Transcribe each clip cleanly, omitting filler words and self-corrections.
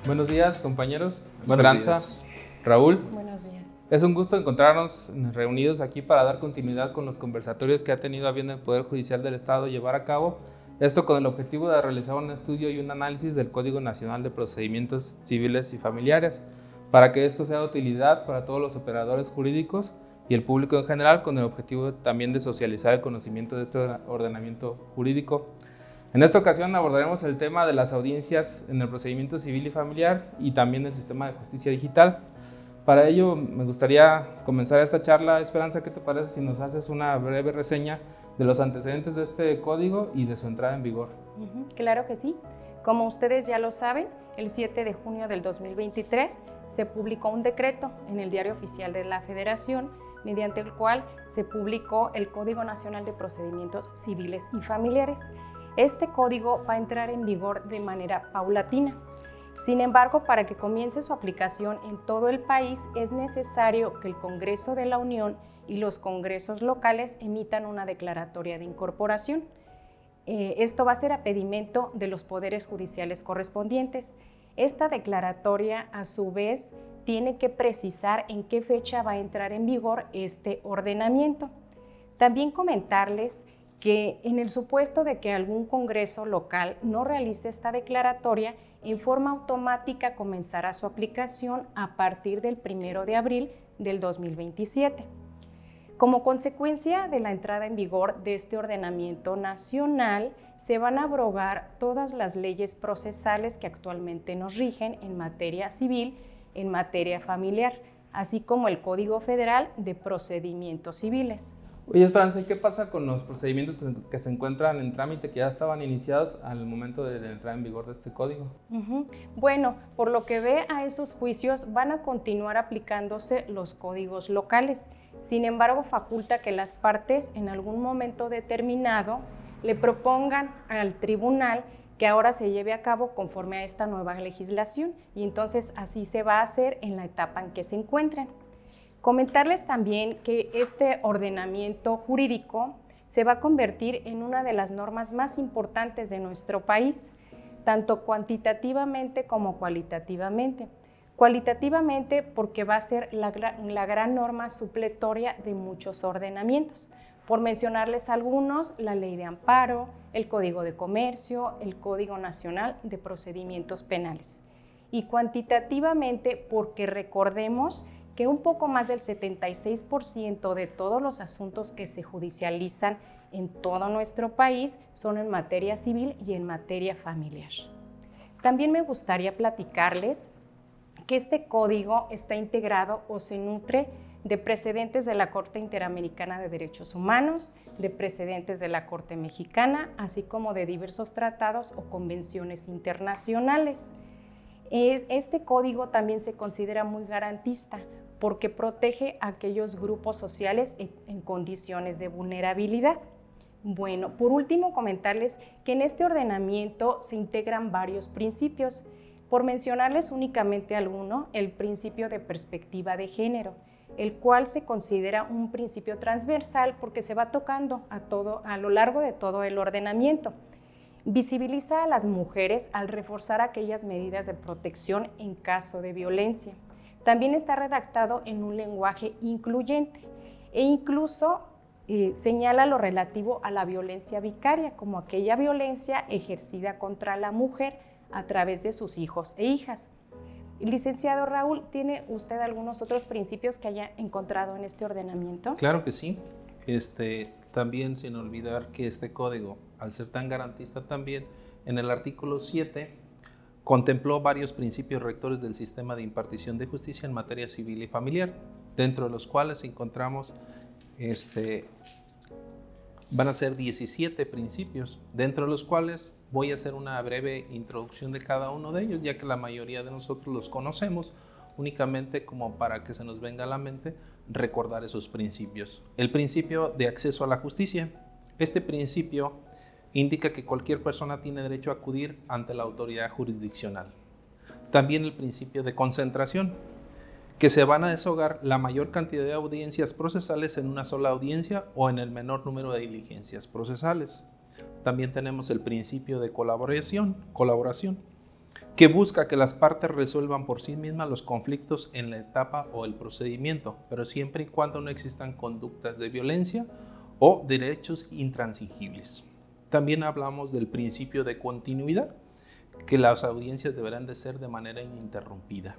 Buenos días, compañeros. Buenos Esperanza, días. Raúl. Buenos días. Es un gusto encontrarnos reunidos aquí para dar continuidad con los conversatorios que ha tenido a bien el Poder Judicial del Estado llevar a cabo. Esto con el objetivo de realizar un estudio y un análisis del Código Nacional de Procedimientos Civiles y Familiares, para que esto sea de utilidad para todos los operadores jurídicos y el público en general, con el objetivo también de socializar el conocimiento de este ordenamiento jurídico. En esta ocasión abordaremos el tema de las audiencias en el procedimiento civil y familiar y también el sistema de justicia digital. Para ello me gustaría comenzar esta charla. Esperanza, ¿qué te parece si nos haces una breve reseña de los antecedentes de este código y de su entrada en vigor? Claro que sí. Como ustedes ya lo saben, el 7 de junio del 2023 se publicó un decreto en el Diario Oficial de la Federación, mediante el cual se publicó el Código Nacional de Procedimientos Civiles y Familiares. Este código va a entrar en vigor de manera paulatina. Sin embargo, para que comience su aplicación en todo el país, es necesario que el Congreso de la Unión y los congresos locales emitan una declaratoria de incorporación. Esto va a ser a pedimento de los poderes judiciales correspondientes. Esta declaratoria, a su vez, tiene que precisar en qué fecha va a entrar en vigor este ordenamiento. También comentarles que en el supuesto de que algún congreso local no realice esta declaratoria, en forma automática comenzará su aplicación a partir del 1 de abril del 2027. Como consecuencia de la entrada en vigor de este ordenamiento nacional, se van a abrogar todas las leyes procesales que actualmente nos rigen en materia civil, en materia familiar, así como el Código Federal de Procedimientos Civiles. Oye, Esperanza, ¿y qué pasa con los procedimientos que se encuentran en trámite, que ya estaban iniciados al momento de la entrada en vigor de este código? Bueno, por lo que ve a esos juicios van a continuar aplicándose los códigos locales. Sin embargo, faculta que las partes en algún momento determinado le propongan al tribunal que ahora se lleve a cabo conforme a esta nueva legislación, y entonces así se va a hacer en la etapa en que se encuentren. Comentarles también que este ordenamiento jurídico se va a convertir en una de las normas más importantes de nuestro país, tanto cuantitativamente como cualitativamente. Cualitativamente porque va a ser la gran norma supletoria de muchos ordenamientos. Por mencionarles algunos, la Ley de Amparo, el Código de Comercio, el Código Nacional de Procedimientos Penales. Y cuantitativamente porque recordemos que un poco más del 76% de todos los asuntos que se judicializan en todo nuestro país son en materia civil y en materia familiar. También me gustaría platicarles que este código está integrado o se nutre de precedentes de la Corte Interamericana de Derechos Humanos, de precedentes de la Corte Mexicana, así como de diversos tratados o convenciones internacionales. Este código también se considera muy garantista porque protege a aquellos grupos sociales en condiciones de vulnerabilidad. Bueno, por último, comentarles que en este ordenamiento se integran varios principios. Por mencionarles únicamente alguno, el principio de perspectiva de género, el cual se considera un principio transversal porque se va tocando a lo largo de todo el ordenamiento. Visibiliza a las mujeres al reforzar aquellas medidas de protección en caso de violencia. También está redactado en un lenguaje incluyente e incluso señala lo relativo a la violencia vicaria, como aquella violencia ejercida contra la mujer a través de sus hijos e hijas. Licenciado Raúl, ¿tiene usted algunos otros principios que haya encontrado en este ordenamiento? Claro que sí. También sin olvidar que este código, al ser tan garantista también, en el artículo 7 contempló varios principios rectores del sistema de impartición de justicia en materia civil y familiar, dentro de los cuales encontramos, van a ser 17 principios, dentro de los cuales voy a hacer una breve introducción de cada uno de ellos, ya que la mayoría de nosotros los conocemos, únicamente como para que se nos venga a la mente recordar esos principios. El principio de acceso a la justicia. Este principio indica que cualquier persona tiene derecho a acudir ante la autoridad jurisdiccional. También el principio de concentración, que se van a deshogar la mayor cantidad de audiencias procesales en una sola audiencia o en el menor número de diligencias procesales. También tenemos el principio de colaboración, que busca que las partes resuelvan por sí mismas los conflictos en la etapa o el procedimiento, pero siempre y cuando no existan conductas de violencia o derechos intransigibles. También hablamos del principio de continuidad, que las audiencias deberán de ser de manera ininterrumpida.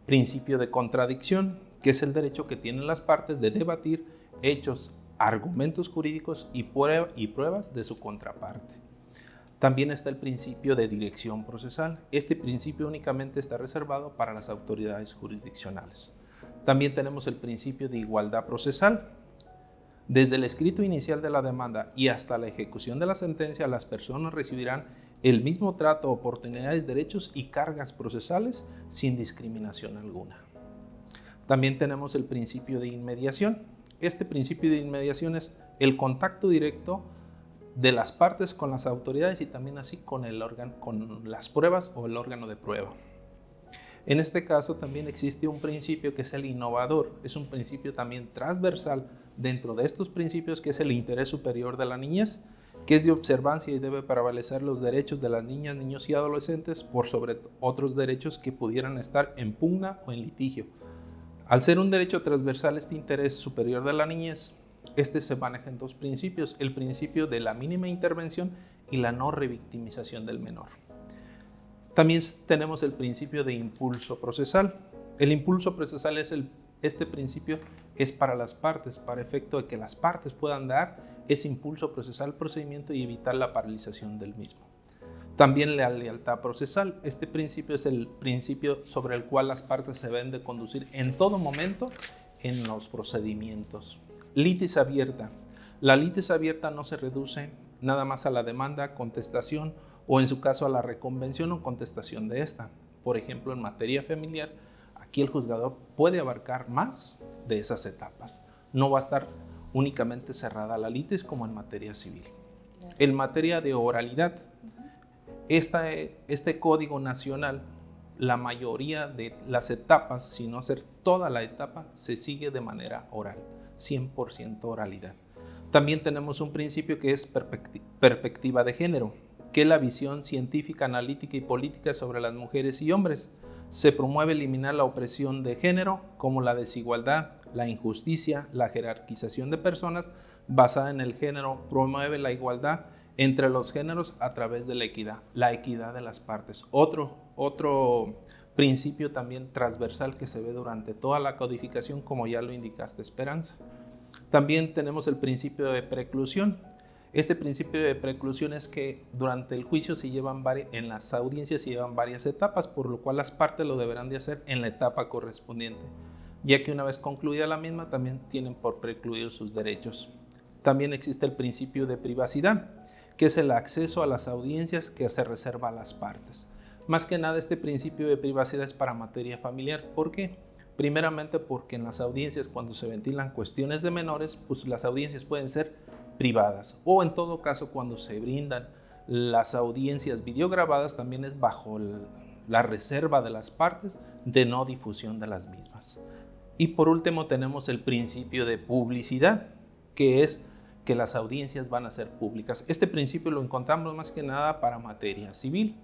Principio de contradicción, que es el derecho que tienen las partes de debatir hechos, argumentos jurídicos y pruebas de su contraparte. También está el principio de dirección procesal. Este principio únicamente está reservado para las autoridades jurisdiccionales. También tenemos el principio de igualdad procesal. Desde el escrito inicial de la demanda y hasta la ejecución de la sentencia, las personas recibirán el mismo trato, oportunidades, derechos y cargas procesales sin discriminación alguna. También tenemos el principio de inmediación. Este principio de inmediación es el contacto directo de las partes con las autoridades y también así con las pruebas o el órgano de prueba. En este caso también existe un principio que es el innovador, es un principio también transversal dentro de estos principios, que es el interés superior de la niñez, que es de observancia y debe prevalecer los derechos de las niñas, niños y adolescentes por sobre otros derechos que pudieran estar en pugna o en litigio. Al ser un derecho transversal, este interés superior de la niñez, se maneja en dos principios, el principio de la mínima intervención y la no revictimización del menor. También tenemos el principio de impulso procesal. El impulso procesal este principio es para las partes, para efecto de que las partes puedan dar ese impulso procesal al procedimiento y evitar la paralización del mismo. También la lealtad procesal. Este principio es el principio sobre el cual las partes se deben de conducir en todo momento en los procedimientos. Litis abierta. La litis abierta no se reduce nada más a la demanda, contestación o en su caso a la reconvención o contestación de esta. Por ejemplo, en materia familiar, aquí el juzgador puede abarcar más de esas etapas. No va a estar únicamente cerrada la litis como en materia civil. En materia de oralidad, este Código Nacional, la mayoría de las etapas, si no ser toda la etapa, se sigue de manera oral, 100% oralidad. También tenemos un principio que es perspectiva de género, que es la visión científica, analítica y política sobre las mujeres y hombres. Se promueve eliminar la opresión de género, como la desigualdad, la injusticia, la jerarquización de personas basada en el género. Promueve la igualdad entre los géneros a través de la equidad de las partes. Otro principio también transversal que se ve durante toda la codificación, como ya lo indicaste, Esperanza. También tenemos el principio de preclusión. Este principio de preclusión es que durante el juicio en las audiencias se llevan varias etapas, por lo cual las partes lo deberán de hacer en la etapa correspondiente, ya que una vez concluida la misma también tienen por precluir sus derechos. También existe el principio de privacidad, que es el acceso a las audiencias que se reserva a las partes. Más que nada este principio de privacidad es para materia familiar. ¿Por qué? Primeramente porque en las audiencias, cuando se ventilan cuestiones de menores, pues las audiencias pueden ser privadas, o en todo caso cuando se brindan las audiencias videograbadas también es bajo la reserva de las partes de no difusión de las mismas. Y por último tenemos el principio de publicidad, que es que las audiencias van a ser públicas. Este principio lo encontramos más que nada para materia civil.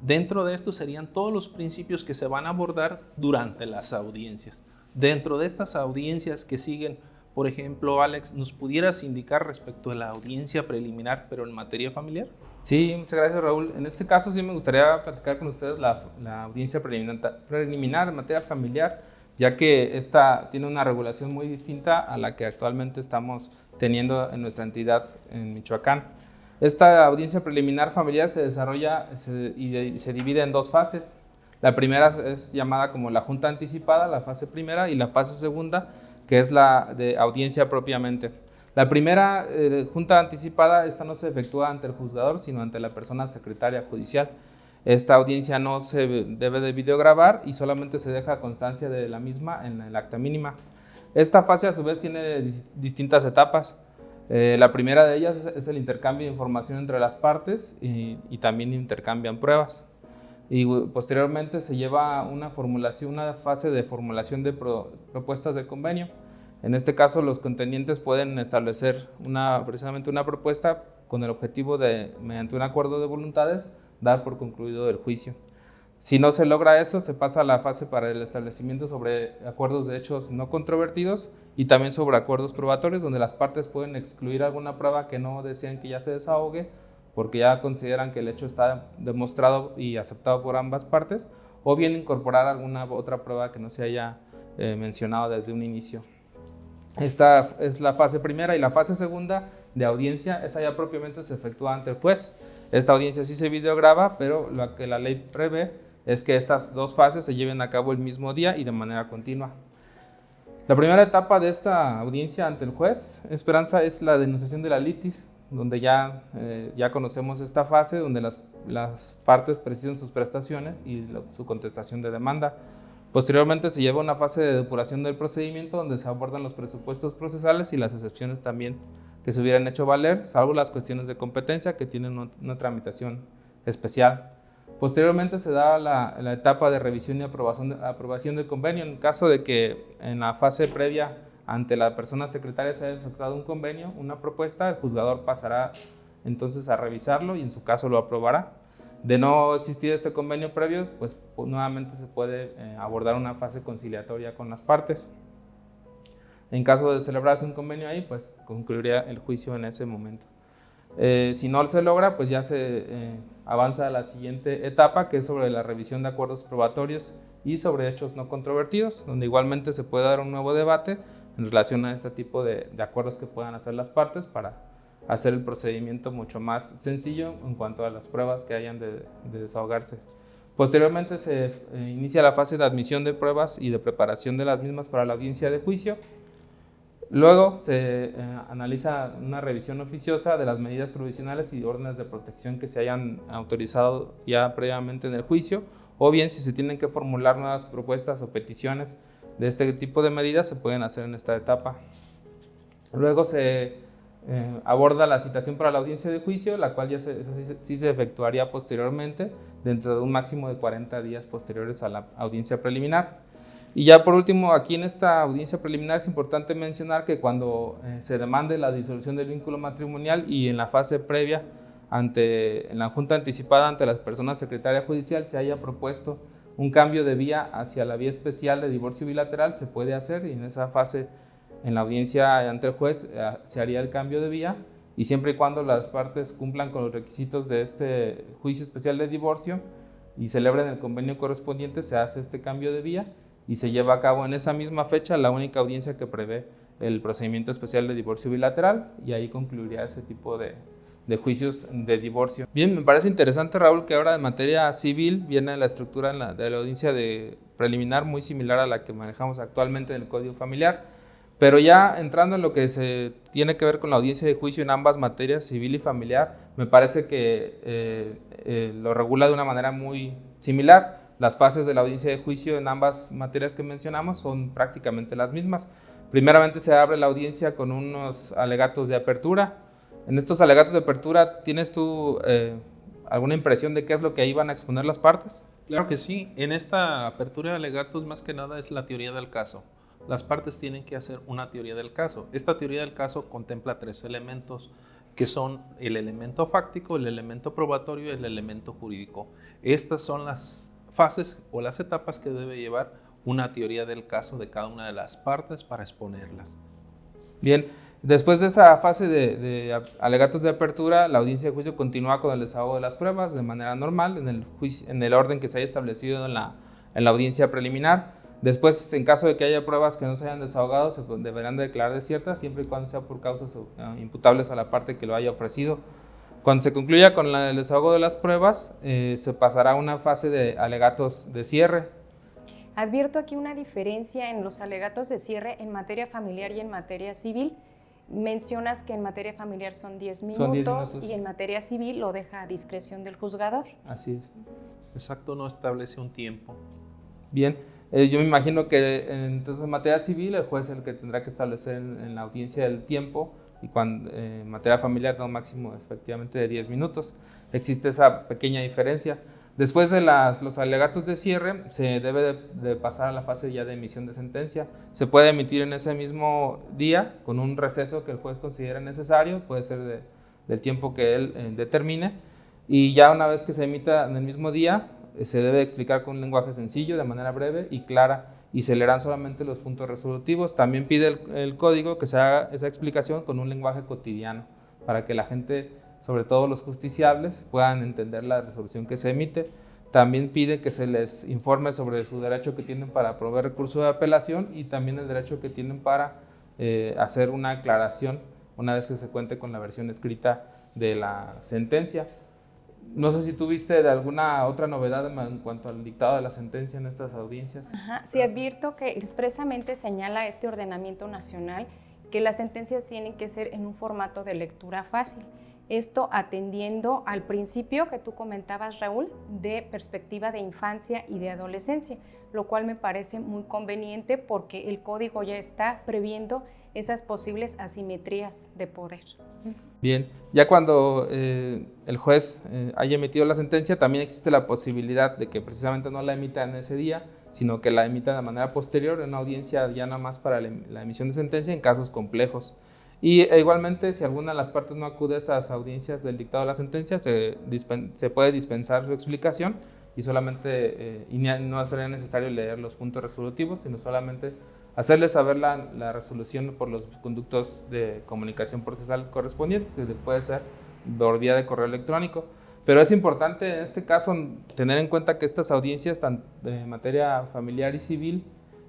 Dentro de esto serían todos los principios que se van a abordar durante las audiencias. Dentro de estas audiencias que siguen, por ejemplo, Alex, ¿nos pudieras indicar respecto a la audiencia preliminar, pero en materia familiar? Sí, muchas gracias, Raúl. En este caso sí me gustaría platicar con ustedes la audiencia preliminar en materia familiar, ya que esta tiene una regulación muy distinta a la que actualmente estamos teniendo en nuestra entidad en Michoacán. Esta audiencia preliminar familiar se desarrolla y se divide en dos fases. La primera es llamada como la junta anticipada, la fase primera, y la fase segunda, que es la de audiencia propiamente. La primera junta anticipada, esta no se efectúa ante el juzgador, sino ante la persona secretaria judicial. Esta audiencia no se debe de videograbar y solamente se deja constancia de la misma en el acta mínima. Esta fase a su vez tiene distintas etapas. La primera de ellas es el intercambio de información entre las partes y también intercambian pruebas. Y posteriormente se lleva una fase de formulación de propuestas de convenio. En este caso, los contendientes pueden establecer precisamente una propuesta con el objetivo de, mediante un acuerdo de voluntades, dar por concluido el juicio. Si no se logra eso, se pasa a la fase para el establecimiento sobre acuerdos de hechos no controvertidos y también sobre acuerdos probatorios, donde las partes pueden excluir alguna prueba que no desean que ya se desahogue, porque ya consideran que el hecho está demostrado y aceptado por ambas partes, o bien incorporar alguna otra prueba que no se haya mencionado desde un inicio. Esta es la fase primera, y la fase segunda de audiencia, esa ya propiamente se efectúa ante el juez. Esta audiencia sí se videograba, pero lo que la ley prevé es que estas dos fases se lleven a cabo el mismo día y de manera continua. La primera etapa de esta audiencia ante el juez, Esperanza, es la denunciación de la litis, donde ya conocemos esta fase, donde las partes precisan sus prestaciones y su contestación de demanda. Posteriormente se lleva una fase de depuración del procedimiento, donde se abordan los presupuestos procesales y las excepciones también que se hubieran hecho valer, salvo las cuestiones de competencia que tienen una tramitación especial. Posteriormente se da la etapa de revisión y aprobación del convenio. En caso de que en la fase previa ante la persona secretaria se haya efectuado un convenio, una propuesta, el juzgador pasará entonces a revisarlo y en su caso lo aprobará. De no existir este convenio previo, pues nuevamente se puede abordar una fase conciliatoria con las partes. En caso de celebrarse un convenio ahí, pues concluiría el juicio en ese momento. Si no se logra, pues ya se avanza a la siguiente etapa, que es sobre la revisión de acuerdos probatorios y sobre hechos no controvertidos, donde igualmente se puede dar un nuevo debate en relación a este tipo de acuerdos que puedan hacer las partes para hacer el procedimiento mucho más sencillo en cuanto a las pruebas que hayan de desahogarse. Posteriormente se inicia la fase de admisión de pruebas y de preparación de las mismas para la audiencia de juicio. Luego se analiza una revisión oficiosa de las medidas provisionales y órdenes de protección que se hayan autorizado ya previamente en el juicio, o bien si se tienen que formular nuevas propuestas o peticiones de este tipo de medidas, se pueden hacer en esta etapa. Luego se aborda la citación para la audiencia de juicio, la cual ya sí se efectuaría posteriormente, dentro de un máximo de 40 días posteriores a la audiencia preliminar. Y ya por último, aquí en esta audiencia preliminar es importante mencionar que cuando se demande la disolución del vínculo matrimonial y en la fase previa en la junta anticipada ante la persona secretaria judicial se haya propuesto un cambio de vía hacia la vía especial de divorcio bilateral, se puede hacer, y en esa fase, en la audiencia ante el juez, se haría el cambio de vía, y siempre y cuando las partes cumplan con los requisitos de este juicio especial de divorcio y celebren el convenio correspondiente, se hace este cambio de vía y se lleva a cabo en esa misma fecha la única audiencia que prevé el procedimiento especial de divorcio bilateral, y ahí concluiría ese tipo de juicios de divorcio. Bien, me parece interesante, Raúl, que ahora en materia civil viene la estructura de la audiencia preliminar muy similar a la que manejamos actualmente en el Código Familiar, pero ya entrando en lo que se tiene que ver con la audiencia de juicio en ambas materias, civil y familiar, me parece que lo regula de una manera muy similar. Las fases de la audiencia de juicio en ambas materias que mencionamos son prácticamente las mismas. Primeramente se abre la audiencia con unos alegatos de apertura. En estos alegatos de apertura, ¿tienes tú alguna impresión de qué es lo que ahí van a exponer las partes? Claro que sí. En esta apertura de alegatos, más que nada, es la teoría del caso. Las partes tienen que hacer una teoría del caso. Esta teoría del caso contempla 3 elementos, que son el elemento fáctico, el elemento probatorio y el elemento jurídico. Estas son las fases o las etapas que debe llevar una teoría del caso de cada una de las partes para exponerlas. Bien, después de esa fase de alegatos de apertura, la audiencia de juicio continúa con el desahogo de las pruebas de manera normal, en el orden que se haya establecido en la audiencia preliminar. Después, en caso de que haya pruebas que no se hayan desahogado, se deberán declarar desiertas, siempre y cuando sea por causas imputables a la parte que lo haya ofrecido. Cuando se concluya con el desahogo de las pruebas, se pasará a una fase de alegatos de cierre. Advierto aquí una diferencia en los alegatos de cierre en materia familiar y en materia civil. Mencionas que en materia familiar son 10 minutos y en materia civil lo deja a discreción del juzgador. Así es. Exacto, no establece un tiempo. Bien, yo me imagino que entonces en materia civil el juez es el que tendrá que establecer en la audiencia el tiempo, y cuando en materia familiar no, máximo efectivamente de 10 minutos. Existe esa pequeña diferencia. Después de los alegatos de cierre, se debe de pasar a la fase ya de emisión de sentencia. Se puede emitir en ese mismo día con un receso que el juez considere necesario, puede ser del tiempo que él determine, y ya una vez que se emita en el mismo día, se debe explicar con un lenguaje sencillo, de manera breve y clara, y se leerán solamente los puntos resolutivos. También pide el código que se haga esa explicación con un lenguaje cotidiano, para que la gente, sobre todo los justiciables, puedan entender la resolución que se emite. También pide que se les informe sobre su derecho que tienen para proveer recurso de apelación y también el derecho que tienen para hacer una aclaración una vez que se cuente con la versión escrita de la sentencia. No sé si tuviste de alguna otra novedad en cuanto al dictado de la sentencia en estas audiencias. Sí, advierto que expresamente señala este ordenamiento nacional que las sentencias tienen que ser en un formato de lectura fácil. Esto atendiendo al principio que tú comentabas, Raúl, de perspectiva de infancia y de adolescencia, lo cual me parece muy conveniente porque el código ya está previendo esas posibles asimetrías de poder. Bien, ya cuando el juez haya emitido la sentencia, también existe la posibilidad de que precisamente no la emita en ese día, sino que la emita de manera posterior en una audiencia ya nada más para la emisión de sentencia en casos complejos. Y igualmente, si alguna de las partes no acude a estas audiencias del dictado de la sentencia, se puede dispensar su explicación y solamente no sería necesario leer los puntos resolutivos, sino solamente hacerles saber la resolución por los conductos de comunicación procesal correspondientes, que puede ser por vía de correo electrónico. Pero es importante en este caso tener en cuenta que estas audiencias, tanto de materia familiar y civil,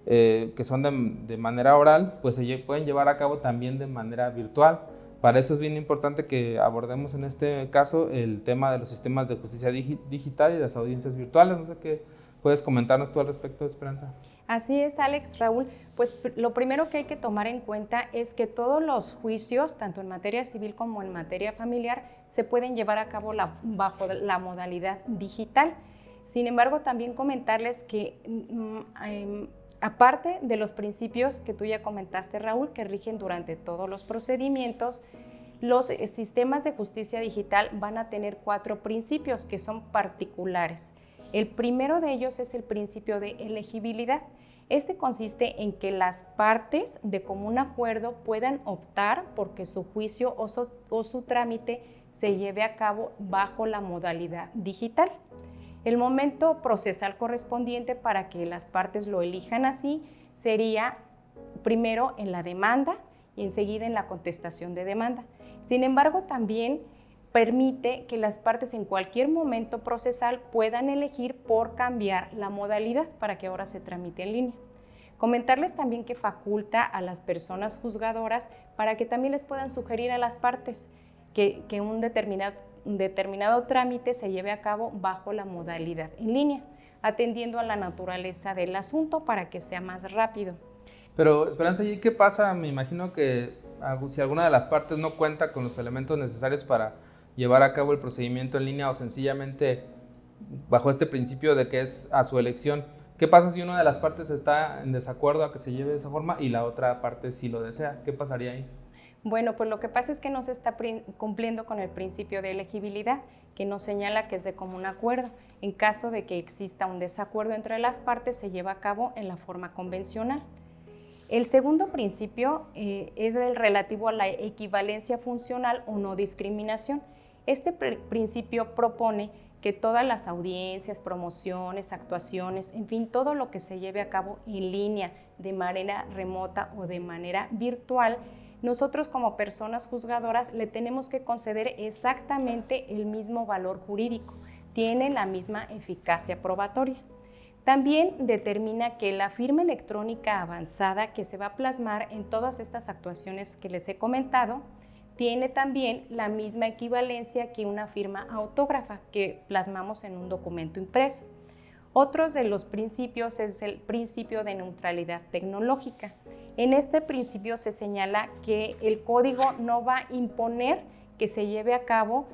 que son de manera oral, pues se pueden llevar a cabo también de manera virtual. Para eso es bien importante que abordemos en este caso el tema de los sistemas de justicia digital y las audiencias virtuales. No sé qué puedes comentarnos tú al respecto, Esperanza. Así es, Alex, Raúl. Pues lo primero que hay que tomar en cuenta es que todos los juicios, tanto en materia civil como en materia familiar, se pueden llevar a cabo bajo la modalidad digital. Sin embargo, también comentarles que aparte de los principios que tú ya comentaste, Raúl, que rigen durante todos los procedimientos, los sistemas de justicia digital van a tener 4 principios que son particulares. El primero de ellos es el principio de elegibilidad. Este consiste en que las partes de común acuerdo puedan optar porque su juicio o su trámite se lleve a cabo bajo la modalidad digital. El momento procesal correspondiente para que las partes lo elijan así sería primero en la demanda y enseguida en la contestación de demanda. Sin embargo, también permite que las partes en cualquier momento procesal puedan elegir por cambiar la modalidad para que ahora se tramite en línea. Comentarles también que faculta a las personas juzgadoras para que también les puedan sugerir a las partes que un determinado trámite se lleve a cabo bajo la modalidad en línea, atendiendo a la naturaleza del asunto para que sea más rápido. Pero Esperanza, ¿y qué pasa? Me imagino que si alguna de las partes no cuenta con los elementos necesarios para llevar a cabo el procedimiento en línea o sencillamente bajo este principio de que es a su elección. ¿Qué pasa si una de las partes está en desacuerdo a que se lleve de esa forma y la otra parte sí lo desea? ¿Qué pasaría ahí? Bueno, pues lo que pasa es que no se está cumpliendo con el principio de elegibilidad, que nos señala que es de común acuerdo. En caso de que exista un desacuerdo entre las partes, se lleva a cabo en la forma convencional. El segundo principio es el relativo a la equivalencia funcional o no discriminación. Este principio propone que todas las audiencias, promociones, actuaciones, en fin, todo lo que se lleve a cabo en línea, de manera remota o de manera virtual, nosotros como personas juzgadoras le tenemos que conceder exactamente el mismo valor jurídico, tiene la misma eficacia probatoria. También determina que la firma electrónica avanzada que se va a plasmar en todas estas actuaciones que les he comentado, tiene también la misma equivalencia que una firma autógrafa que plasmamos en un documento impreso. Otro de los principios es el principio de neutralidad tecnológica. En este principio se señala que el código no va a imponer que se lleve a cabo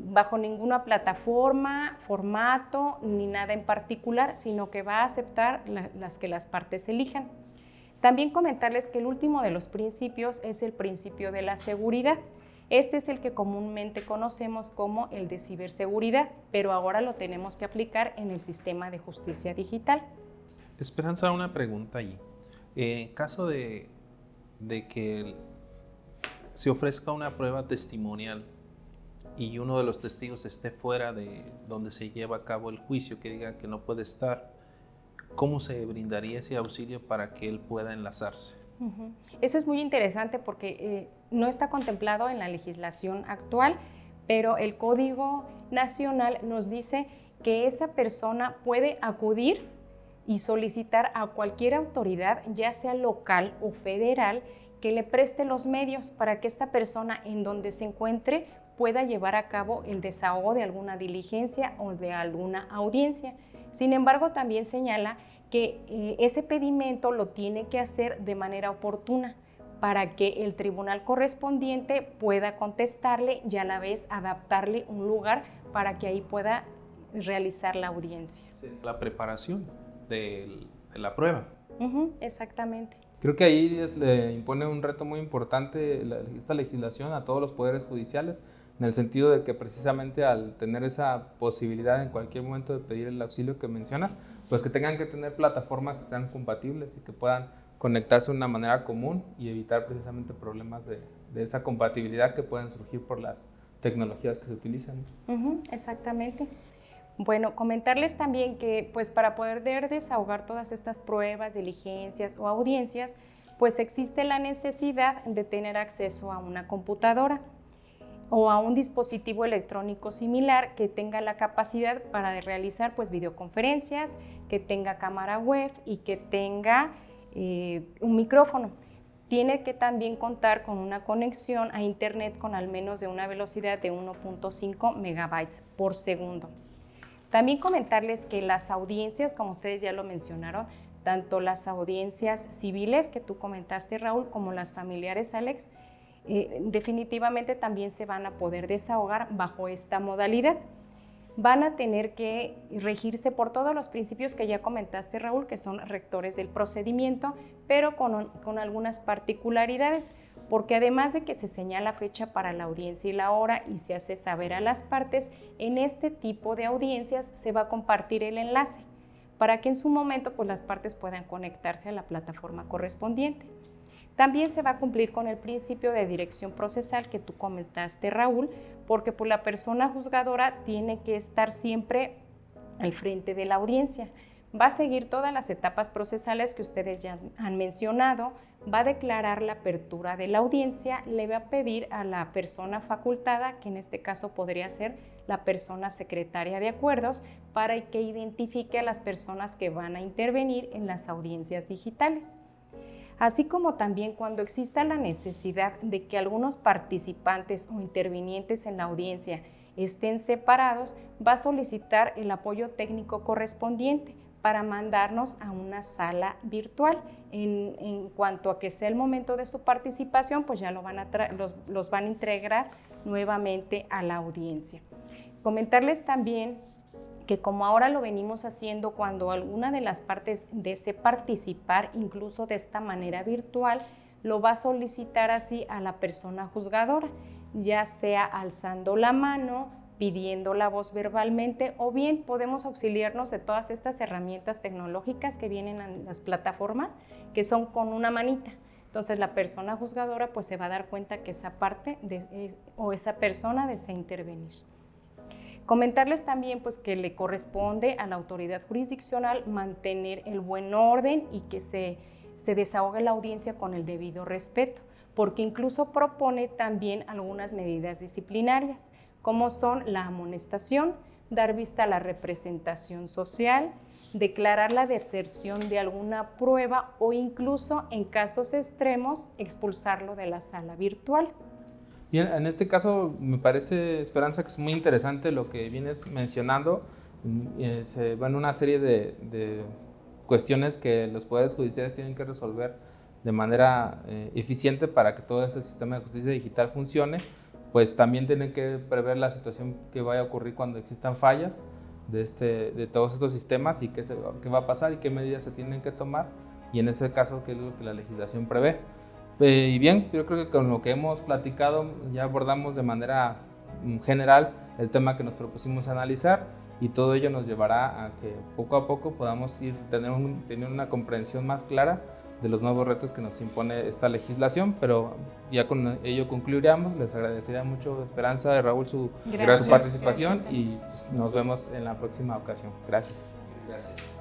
bajo ninguna plataforma, formato, ni nada en particular, sino que va a aceptar las que las partes elijan. También comentarles que el último de los principios es el principio de la seguridad. Este es el que comúnmente conocemos como el de ciberseguridad, pero ahora lo tenemos que aplicar en el sistema de justicia digital. Esperanza, una pregunta allí. En caso de que se ofrezca una prueba testimonial, y uno de los testigos esté fuera de donde se lleva a cabo el juicio, que diga que no puede estar, ¿cómo se brindaría ese auxilio para que él pueda enlazarse? Eso es muy interesante porque no está contemplado en la legislación actual, pero el Código Nacional nos dice que esa persona puede acudir y solicitar a cualquier autoridad, ya sea local o federal, que le preste los medios para que esta persona en donde se encuentre pueda llevar a cabo el desahogo de alguna diligencia o de alguna audiencia. Sin embargo, también señala que ese pedimento lo tiene que hacer de manera oportuna para que el tribunal correspondiente pueda contestarle y a la vez adaptarle un lugar para que ahí pueda realizar la audiencia. La preparación de la prueba. Exactamente. Creo que ahí le impone un reto muy importante esta legislación a todos los poderes judiciales, en el sentido de que precisamente al tener esa posibilidad en cualquier momento de pedir el auxilio que mencionas, pues que tengan que tener plataformas que sean compatibles y que puedan conectarse de una manera común y evitar precisamente problemas de esa compatibilidad que pueden surgir por las tecnologías que se utilizan. Exactamente. Bueno, comentarles también que pues para poder desahogar todas estas pruebas, diligencias o audiencias, pues existe la necesidad de tener acceso a una computadora o a un dispositivo electrónico similar que tenga la capacidad para realizar pues videoconferencias, que tenga cámara web y que tenga un micrófono. Tiene que también contar con una conexión a internet con al menos de una velocidad de 1.5 megabytes por segundo. También comentarles que las audiencias, como ustedes ya lo mencionaron, tanto las audiencias civiles que tú comentaste, Raúl, como las familiares, Alex, definitivamente también se van a poder desahogar bajo esta modalidad. Van a tener que regirse por todos los principios que ya comentaste, Raúl, que son rectores del procedimiento, pero con algunas particularidades, porque además de que se señala fecha para la audiencia y la hora y se hace saber a las partes, en este tipo de audiencias se va a compartir el enlace para que en su momento pues, las partes puedan conectarse a la plataforma correspondiente. También se va a cumplir con el principio de dirección procesal que tú comentaste, Raúl, porque pues, la persona juzgadora tiene que estar siempre al frente de la audiencia. Va a seguir todas las etapas procesales que ustedes ya han mencionado, va a declarar la apertura de la audiencia, le va a pedir a la persona facultada, que en este caso podría ser la persona secretaria de acuerdos, para que identifique a las personas que van a intervenir en las audiencias digitales. Así como también cuando exista la necesidad de que algunos participantes o intervinientes en la audiencia estén separados, va a solicitar el apoyo técnico correspondiente para mandarnos a una sala virtual. En cuanto a que sea el momento de su participación, pues ya los van a integrar nuevamente a la audiencia. Comentarles también que como ahora lo venimos haciendo cuando alguna de las partes desee participar, incluso de esta manera virtual, lo va a solicitar así a la persona juzgadora, ya sea alzando la mano, pidiendo la voz verbalmente, o bien podemos auxiliarnos de todas estas herramientas tecnológicas que vienen en las plataformas, que son con una manita. Entonces la persona juzgadora pues se va a dar cuenta que esa parte o esa persona desea intervenir. Comentarles también pues, que le corresponde a la autoridad jurisdiccional mantener el buen orden y que se desahogue la audiencia con el debido respeto, porque incluso propone también algunas medidas disciplinarias, como son la amonestación, dar vista a la representación social, declarar la deserción de alguna prueba o incluso, en casos extremos, expulsarlo de la sala virtual. Bien, en este caso me parece, Esperanza, que es muy interesante lo que vienes mencionando. Se van una serie de cuestiones que los poderes judiciales tienen que resolver de manera eficiente para que todo este sistema de justicia digital funcione. Pues también tienen que prever la situación que vaya a ocurrir cuando existan fallas de todos estos sistemas y qué va a pasar y qué medidas se tienen que tomar, y en ese caso qué es lo que la legislación prevé. Y bien, yo creo que con lo que hemos platicado ya abordamos de manera general el tema que nos propusimos analizar, y todo ello nos llevará a que poco a poco podamos tener una comprensión más clara de los nuevos retos que nos impone esta legislación, pero ya con ello concluiríamos. Les agradecería mucho, Esperanza y Raúl, su participación y pues, nos vemos en la próxima ocasión. Gracias. Gracias.